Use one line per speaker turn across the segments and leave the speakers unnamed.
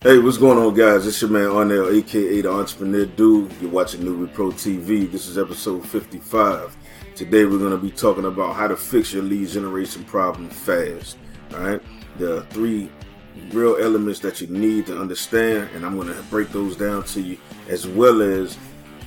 Hey, what's going on, guys? It's your man Arnell, aka the Entrepreneur Dude. You're watching New Repro TV. This is episode 55. Today we're going to be talking about how to fix your lead generation problem fast. Alright, there are three real elements that you need to understand, and I'm going to break those down to you, as well as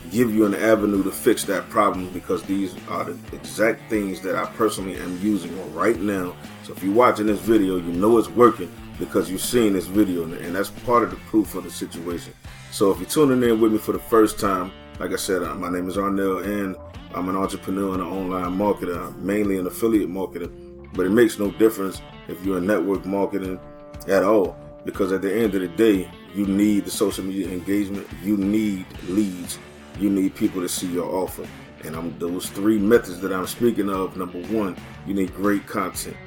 give you an avenue to fix that problem, because these are the exact things that I personally am using right now. So if you're watching this video, you know it's working because you've seen this video, and that's part of the proof of the situation. So if you're tuning in with me for the first time, like I said, my name is Arnell, and I'm an entrepreneur and an online marketer. I'm mainly an affiliate marketer, but it makes no difference if you're in network marketing at all, because at the end of the day, you need the social media engagement, you need leads, you need people to see your offer. And those three methods that I'm speaking of: number one, you need great content.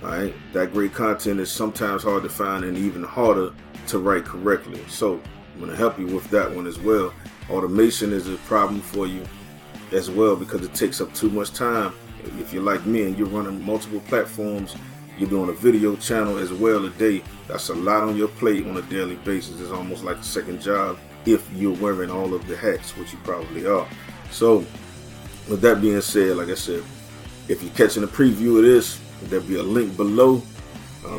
Alright, that great content is sometimes hard to find and even harder to write correctly. So I'm going to help you with that one as well. Automation is a problem for you as well, because it takes up too much time. If you're like me and you're running multiple platforms, you're doing a video channel as well a day, that's a lot on your plate on a daily basis. It's almost like a second job if you're wearing all of the hats, which you probably are. So with that being said, like I said, if you're catching a preview of this, there'll be a link below.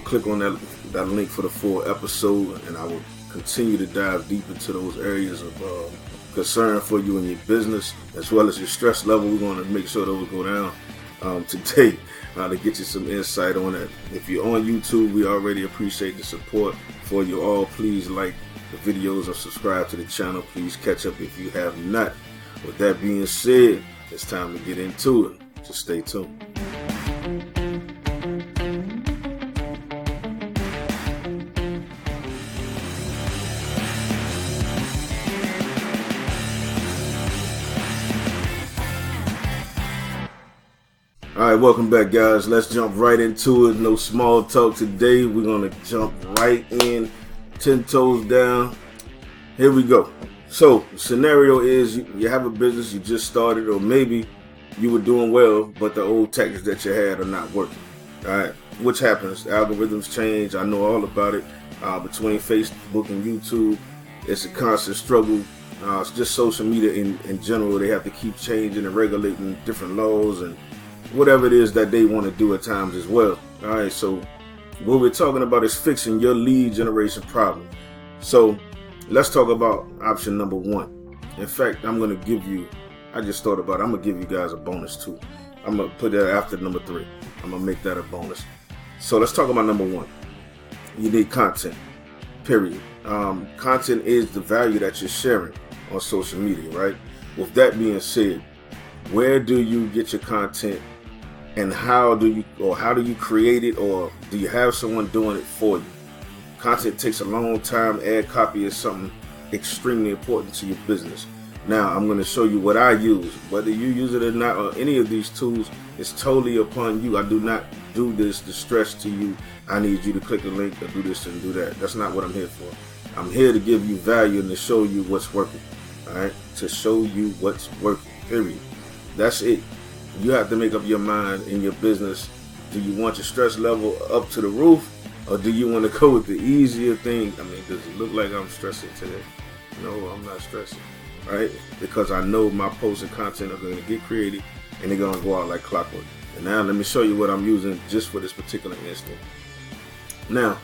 Click on that link for the full episode, and I will continue to dive deep into those areas of concern for you and your business, as well as your stress level. We're going to make sure those go down today to get you some insight on that. If you're on YouTube, we already appreciate the support for you all. Please like the videos and subscribe to the channel. Please catch up if you have not. With that being said, it's time to get into it. Just stay tuned. Alright, welcome back, guys. Let's jump right into it. No small talk today. We're going to jump right in, 10 toes down. Here we go. So, the scenario is you have a business you just started, or maybe you were doing well, but the old tactics that you had are not working. Alright, which happens. The algorithms change. I know all about it. Between Facebook and YouTube, it's a constant struggle. It's just social media in general. They have to keep changing and regulating different laws and whatever it is that they want to do at times as well. All right, so what we're talking about is fixing your lead generation problem. So let's talk about option number one. In fact, I'm going to give you, I just thought about it, I'm going to give you guys a bonus too. I'm going to put that after number three. I'm going to make that a bonus. So let's talk about number one. You need content, period. Content is the value that you're sharing on social media, right? With that being said, where do you get your content? And how do you create it, or do you have someone doing it for you? Content takes a long time. Ad copy is something extremely important to your business. Now, I'm going to show you what I use. Whether you use it or not, or any of these tools, it's totally upon you. I do not do this to stress to you, I need you to click a link or do this and do that. That's not what I'm here for. I'm here to give you value and to show you what's working. All right? To show you what's working, period. That's it. You have to make up your mind in your business. Do you want your stress level up to the roof, or do you want to go with the easier thing? I mean, does it look like I'm stressing today? No, I'm not stressing, right? Because I know my posts and content are going to get created, and they're going to go out like clockwork. And now let me show you what I'm using just for this particular instant. Now,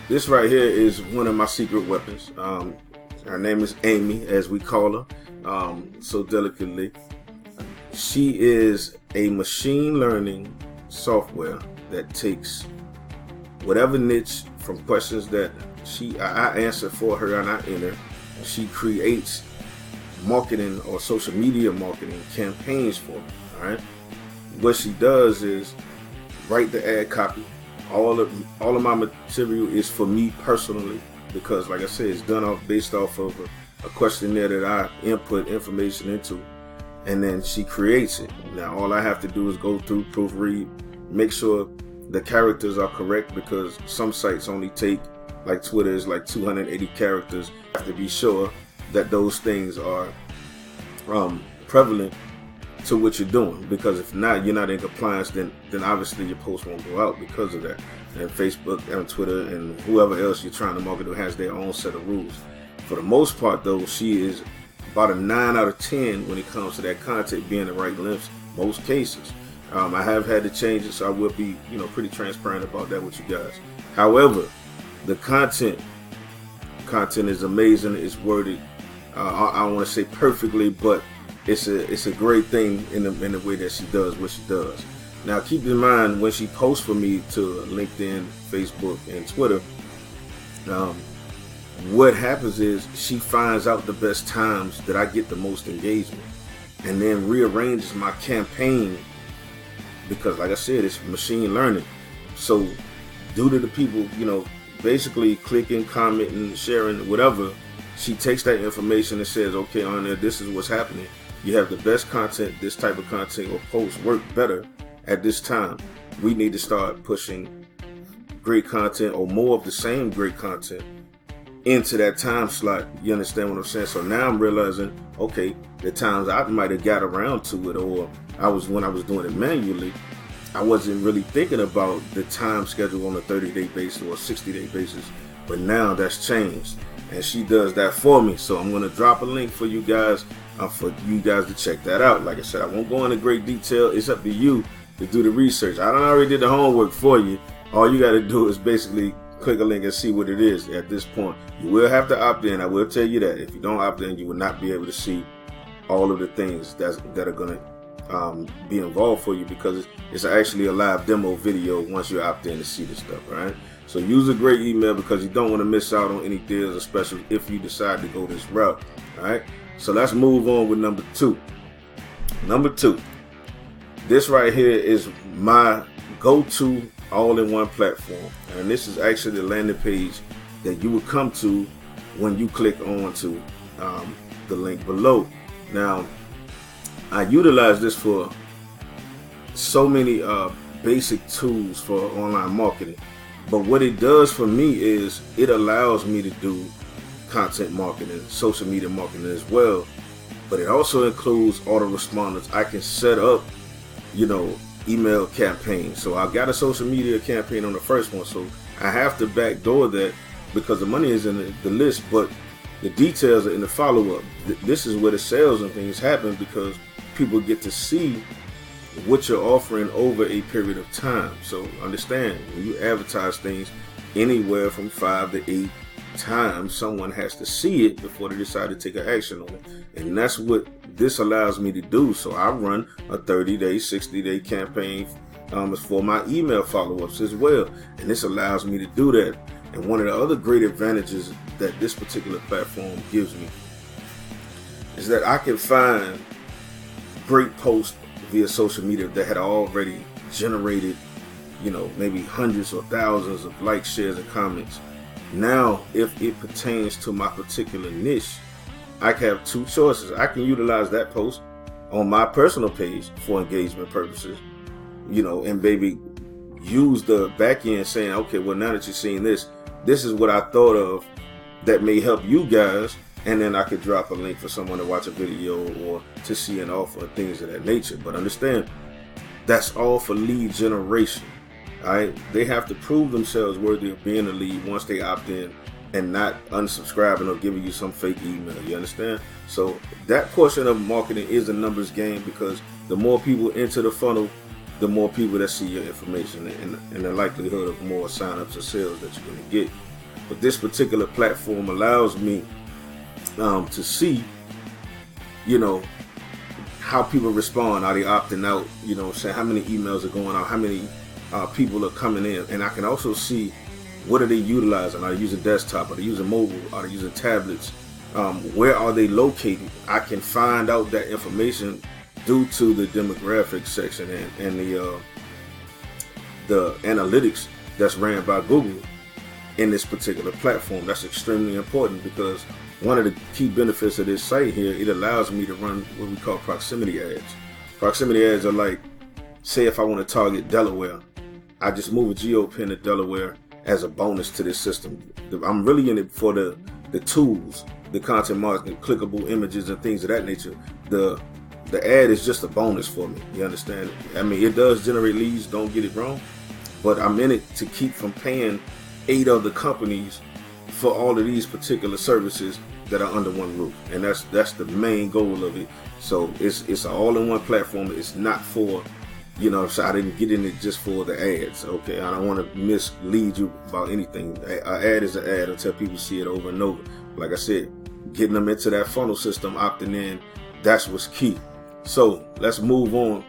this right here is one of my secret weapons. Her name is Amy, as we call her, so delicately. She is a machine learning software that takes whatever niche from questions that I answer for her and I enter. She creates marketing or social media marketing campaigns for me. All right. What she does is write the ad copy. All of my material is for me personally, because, like I said, it's done based off of a questionnaire that I input information into. And then she creates it. Now all I have to do is go through, proofread, make sure the characters are correct, because some sites only take, like Twitter is like 280 characters. You have to be sure that those things are prevalent to what you're doing, because if not, you're not in compliance, then obviously your post won't go out because of that. and Facebook and Twitter and whoever else you're trying to market to has their own set of rules. For the most part, though, she is about a 9 out of 10 when it comes to that content being the right lengths. Most cases, I have had to change it, so I will be, pretty transparent about that with you guys. However, the content is amazing. It's worded. I don't want to say perfectly, but it's a great thing in the way that she does what she does. Now, keep in mind when she posts for me to LinkedIn, Facebook, and Twitter, what happens is she finds out the best times that I get the most engagement, and then rearranges my campaign because, like I said, it's machine learning. So, due to the people, basically clicking, commenting, sharing, whatever, she takes that information and says, okay, on there, this is what's happening. You have the best content, this type of content or posts work better at this time. We need to start pushing great content or more of the same great content into that time slot. You understand what I'm saying? So now I'm realizing, okay, the times I might have got around to it, or when I was doing it manually, I wasn't really thinking about the time schedule on a 30-day basis or a 60-day basis. But now that's changed, and she does that for me. So I'm going to drop a link for you guys to check that out. Like I said, I won't go into great detail. It's up to you to do the research. I already did the homework for you. All you got to do is basically click a link and see what it is at this point. You will have to opt in. I will tell you that. If you don't opt in, you will not be able to see all of the things that are going to be involved for you, because it's actually a live demo video once you opt in to see this stuff, right? So use a great email because you don't want to miss out on any deals, especially if you decide to go this route, all right? So let's move on with number two. Number two, this right here is my go-to all-in-one platform, and this is actually the landing page that you would come to when you click on to the link below. Now, I utilize this for so many basic tools for online marketing, but what it does for me is it allows me to do content marketing, social media marketing as well, but it also includes autoresponders. I can set up, email campaigns. So I got a social media campaign on the first one, so I have to backdoor that because the money is in the list, but the details are in the follow-up. This is where the sales and things happen, because people get to see what you're offering over a period of time. So understand, when you advertise things, anywhere from 5 to 8 times someone has to see it before they decide to take an action on it, and that's what this allows me to do. So I run a 30-day, 60-day campaign for my email follow-ups as well, and this allows me to do that. And one of the other great advantages that this particular platform gives me is that I can find great posts via social media that had already generated, maybe hundreds or thousands of likes, shares, and comments. Now, if it pertains to my particular niche, I can have two choices. I can utilize that post on my personal page for engagement purposes, and maybe use the back end saying, okay, well, now that you've seen this is what I thought of that may help you guys. And then I could drop a link for someone to watch a video or to see an offer, things of that nature. But understand, that's all for lead generation. All right, they have to prove themselves worthy of being a lead once they opt in, and not unsubscribing or giving you some fake email. You understand? So that portion of marketing is a numbers game, because the more people enter the funnel, the more people that see your information, and the likelihood of more signups or sales that you're going to get. But this particular platform allows me to see, how people respond. Are they opting out? Say how many emails are going out, how many people are coming in, and I can also see what are they utilizing. Are they using desktop? Are they using mobile? Are they using tablets? Where are they located? I can find out that information due to the demographics section and the analytics that's ran by Google in this particular platform. That's extremely important, because one of the key benefits of this site here, it allows me to run what we call proximity ads. Proximity ads are like, say if I want to target Delaware, I just move a geo pin to Delaware as a bonus to this system. I'm really in it for the tools, the content marketing, clickable images and things of that nature. The ad is just a bonus for me. You understand? I mean, it does generate leads, don't get it wrong, but I'm in it to keep from paying 8 other companies for all of these particular services that are under one roof, and that's the main goal of it. So it's an all-in-one platform. It's not for, so I didn't get in it just for the ads. Okay, I don't want to mislead you about anything. An ad is an ad until people see it over and over. Like I said, getting them into that funnel system, opting in, that's what's key. So let's move on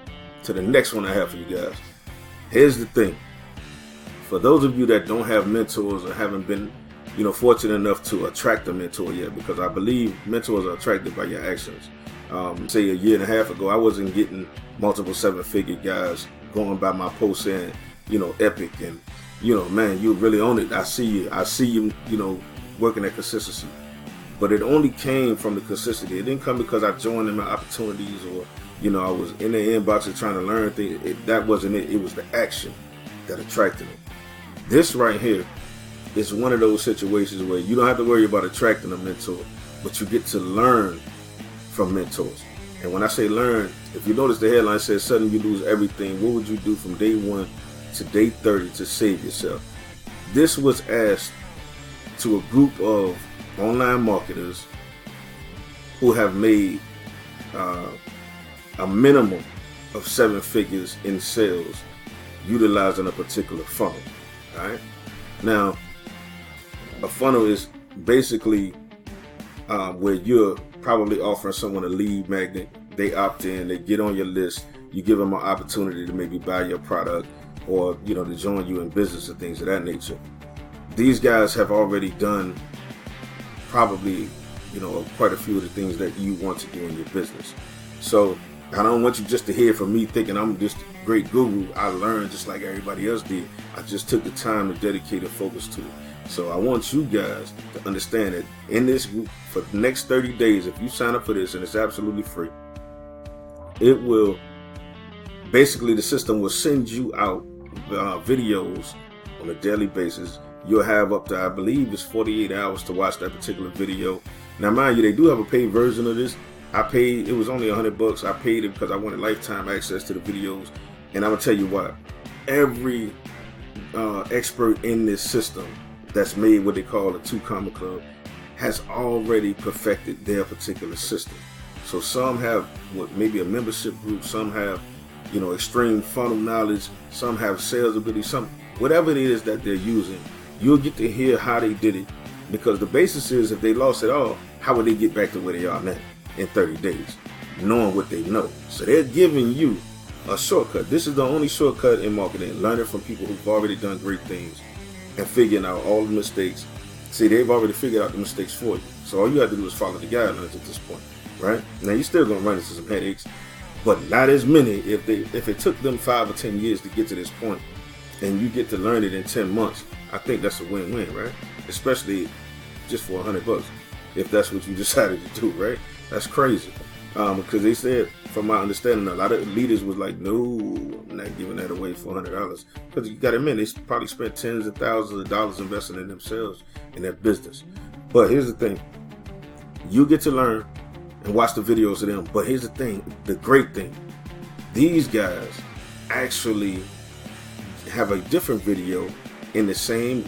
to the next one I have for you guys. Here's the thing. For those of you that don't have mentors or haven't been, fortunate enough to attract a mentor yet, because I believe mentors are attracted by your actions. Say a year and a half ago, I wasn't getting multiple 7-figure guys going by my post saying, epic and, man, you really own it. I see you, working at consistency. But it only came from the consistency. It didn't come because I joined in my opportunities or, I was in the inbox trying to learn things. That wasn't it. It was the action that attracted them. This right here is one of those situations where you don't have to worry about attracting a mentor, but you get to learn from mentors. And when I say learn, if you notice the headline says suddenly you lose everything, what would you do from day 1 to day 30 to save yourself? This was asked to a group of online marketers who have made a minimum of 7 figures in sales utilizing a particular funnel. All right. Now, a funnel is basically where you're probably offering someone a lead magnet. They opt in, they get on your list, you give them an opportunity to maybe buy your product or, to join you in business and things of that nature. These guys have already done probably, quite a few of the things that you want to do in your business. So I don't want you just to hear from me thinking I'm just a great guru. I learned just like everybody else did. I just took the time to dedicate and focus to it. So I want you guys to understand that in this group for the next 30 days, if you sign up for this, and it's absolutely free, it will basically, the system will send you out videos on a daily basis. You'll have up to, I believe it's 48 hours to watch that particular video. Now, mind you, they do have a paid version of this. It was only $100. I paid it because I wanted lifetime access to the videos. And I'm gonna tell you what, every expert in this system that's made what they call a 2 Comma Club has already perfected their particular system. So some have maybe a membership group, some have, extreme funnel knowledge, some have sales ability, whatever it is that they're using, you'll get to hear how they did it, because the basis is if they lost it all, how would they get back to where they are now in 30 days, knowing what they know? So they're giving you a shortcut. This is the only shortcut in marketing, learning from people who've already done great things and figuring out all the mistakes. See, they've already figured out the mistakes for you. So all you have to do is follow the guidelines at this point, right? Now you're still gonna run into some headaches, but not as many if it took them 5 or 10 years to get to this point, and you get to learn it in 10 months. I think that's a win-win, right? Especially just for $100, if that's what you decided to do, right? That's crazy. Because they said, from my understanding, a lot of leaders was like, no, I'm not giving that away for $100. Because you got to admit, they probably spent tens of thousands of dollars investing in themselves, in their business. But here's the thing. You get to learn and watch the videos of them. But here's the thing, the great thing. These guys actually have a different video in the same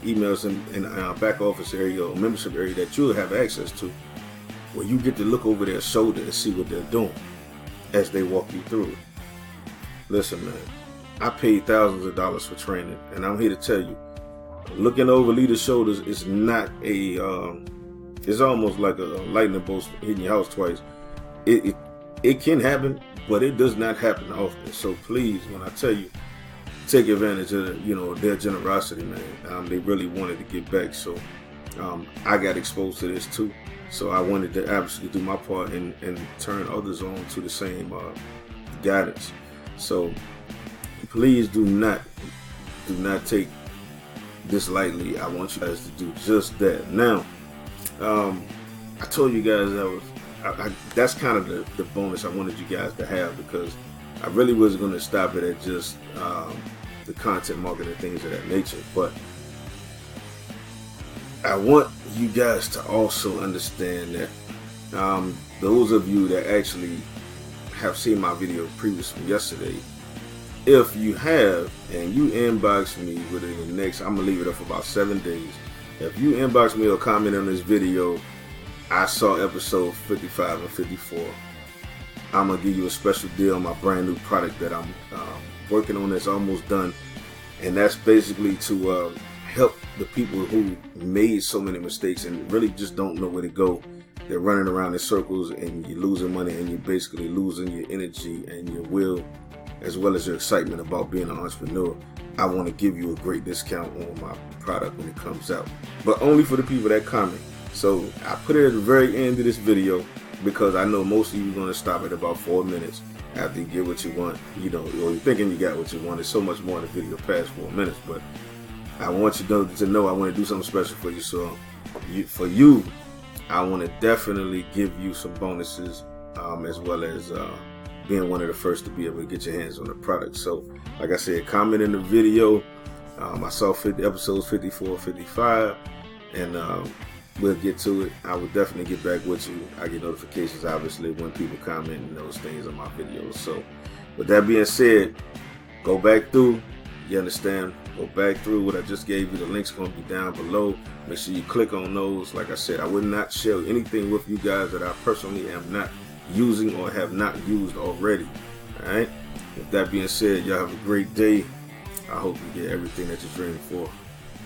emails and back office area or membership area that you'll have access to, where you get to look over their shoulder and see what they're doing as they walk you through it. Listen, man, I paid thousands of dollars for training, and I'm here to tell you, looking over leaders' shoulders is not it's almost like a lightning bolt hitting your house twice. It can happen, but it does not happen often. So please, when I tell you, take advantage of their generosity, man. They really wanted to give back, so I got exposed to this too. So I wanted to absolutely do my part and turn others on to the same guidance. So please do not take this lightly. I want you guys to do just that. Now, I told you guys that's kind of the bonus I wanted you guys to have, because I really wasn't going to stop it at just the content marketing, things of that nature. But I want you guys to also understand that those of you that actually have seen my video previous from yesterday, If you have and you inbox me within the next, I'm gonna leave it up for about 7 days. If you inbox me or comment on this video, I saw episode 55 and 54. I'm gonna give you a special deal on my brand new product that I'm working on that's almost done, and that's basically to help the people who made so many mistakes and really just don't know where to go. They're running around in circles and you're losing money and you're basically losing your energy and your will as well as your excitement about being an entrepreneur. I want to give you a great discount on my product when it comes out, but only for the people that comment. So I put it at the very end of this video because I know most of you are going to stop at about 4 minutes after you get what you want, you know, or you're thinking you got what you want. There's so much more in the video past 4 minutes, but I want you to know I want to do something special for you. So for you, I want to definitely give you some bonuses, as well as being one of the first to be able to get your hands on the product. So like I said, comment in the video. I saw episodes 54, 55, and we'll get to it. I will definitely get back with you. I get notifications, obviously, when people comment and those things on my videos. So with that being said, go back through. You understand? Go back through what I just gave you. The link's going to be down below. Make sure you click on those. Like I said, I would not share anything with you guys that I personally am not using or have not used already. All right? With that being said, y'all have a great day. I hope you get everything that you're dreaming for.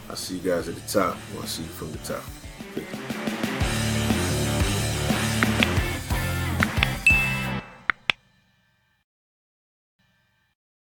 I'll see you guys at the top, or I'll see you from the top. Peace.